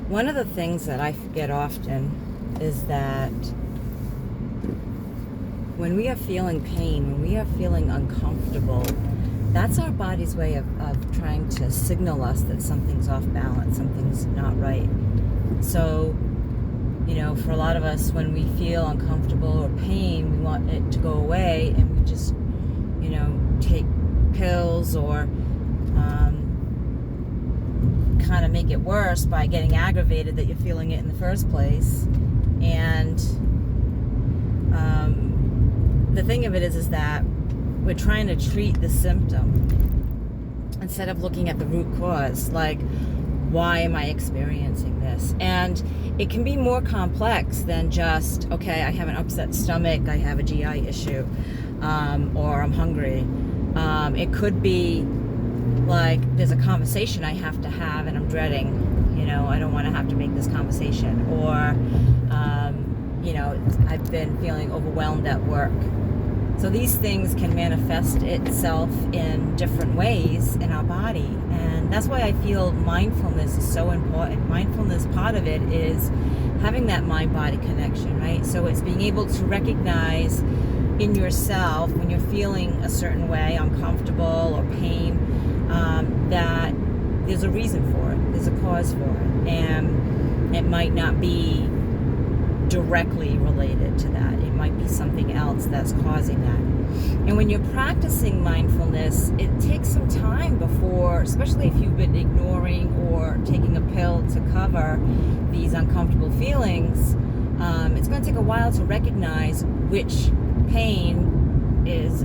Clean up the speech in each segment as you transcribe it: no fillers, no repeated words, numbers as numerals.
One of the things that I forget often is that when we are feeling pain, when we are feeling uncomfortable, that's our body's way of trying to signal us that something's off balance, something's not right. So, for a lot of us, when we feel uncomfortable or pain, we want it to go away, and we just, take pills or kind of make it worse by getting aggravated that you're feeling it in the first place. And the thing of it is that we're trying to treat the symptom instead of looking at the root cause, like, why am I experiencing this? And it can be more complex than just, okay, I have an upset stomach, I have a GI issue, or I'm hungry. It could be like there's a conversation I have to have and I'm dreading, I don't want to have to make this conversation. Or, I've been feeling overwhelmed at work. So these things can manifest itself in different ways in our body. And that's why I feel mindfulness is so important. Mindfulness, part of it is having that mind-body connection, right? So it's being able to recognize in yourself when you're feeling a certain way, uncomfortable or pain, that there's a reason for it, there's a cause for it, and it might not be directly related to that. It might be something else that's causing that. And when you're practicing mindfulness, it takes some time before, especially if you've been ignoring or taking a pill to cover these uncomfortable feelings, it's going to take a while to recognize which pain is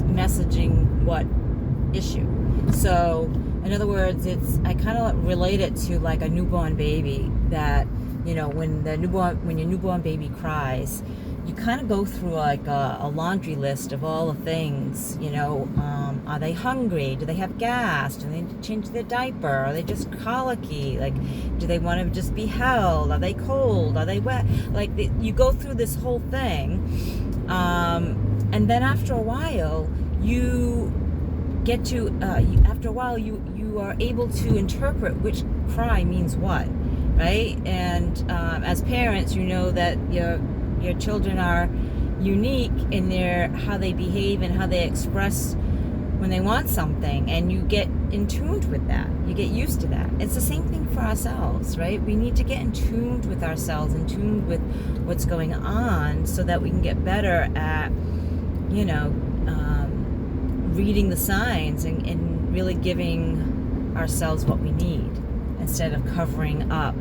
messaging what issue. So, in other words, I kind of relate it to like a newborn baby that, when your newborn baby cries, you kind of go through like a laundry list of all the things, are they hungry? Do they have gas? Do they need to change their diaper? Are they just colicky? Like, do they want to just be held? Are they cold? Are they wet? Like, you go through this whole thing, and then after a while, you get to, you are able to interpret which cry means what, right? And as parents, you know that your children are unique in how they behave and how they express when they want something, and you get in tuned with that. You get used to that. It's the same thing for ourselves, right? We need to get in tuned with ourselves, in tuned with what's going on, so that we can get better at, reading the signs and really giving ourselves what we need instead of covering up,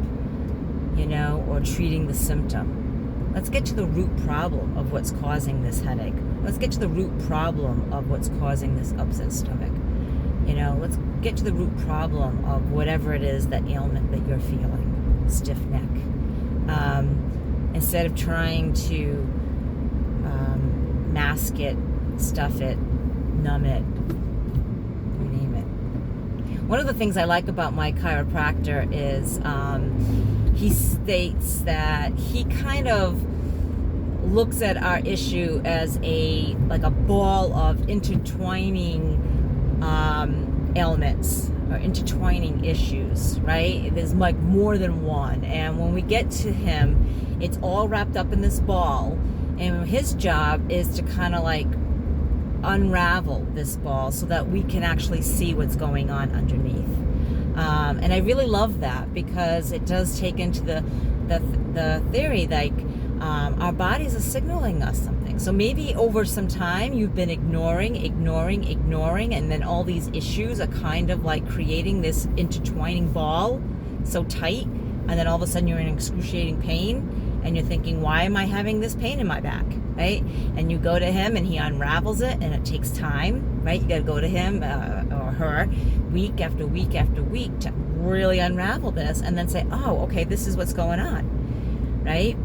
or treating the symptom. Let's get to the root problem of what's causing this headache. Let's get to the root problem of what's causing this upset stomach. Let's get to the root problem of whatever it is, that ailment that you're feeling, stiff neck. Instead of trying to mask it, stuff it, numb it, you name it. One of the things I like about my chiropractor is he states that he kind of looks at our issue as a ball of intertwining ailments or intertwining issues, right? There's like more than one, and when we get to him, it's all wrapped up in this ball, and his job is to kind of like unravel this ball so that we can actually see what's going on underneath. And I really love that, because it does take into the theory, like, our bodies are signaling us something. So maybe over some time you've been ignoring, and then all these issues are kind of like creating this intertwining ball so tight, and then all of a sudden you're in excruciating pain, and you're thinking, why am I having this pain in my back, right? And you go to him and he unravels it, and it takes time, right? You got to go to him or her week after week after week to really unravel this, and then say, oh, okay, this is what's going on, right?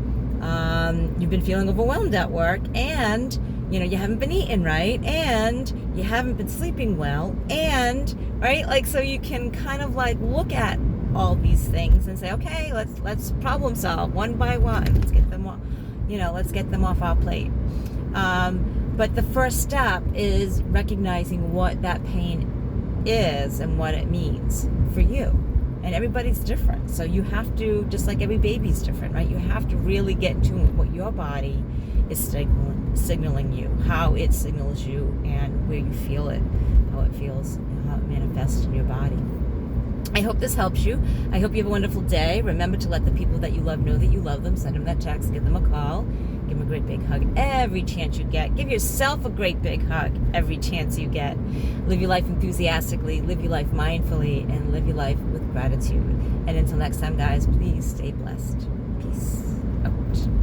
You've been feeling overwhelmed at work, and you haven't been eating right, and you haven't been sleeping well, and right, like, so you can kind of like look at all these things and say, okay, let's problem solve one by one. Let's get them off, let's get them off our plate. But the first step is recognizing what that pain is and what it means for you. And everybody's different. So you have to, just like every baby's different, right? You have to really get in tune with what your body is signaling you, how it signals you, and where you feel it, how it feels, how it manifests in your body. I hope this helps you. I hope you have a wonderful day. Remember to let the people that you love know that you love them. Send them that text. Give them a call. Give them a great big hug every chance you get. Give yourself a great big hug every chance you get. Live your life enthusiastically. Live your life mindfully. And live your life with gratitude. And until next time, guys, please stay blessed. Peace out.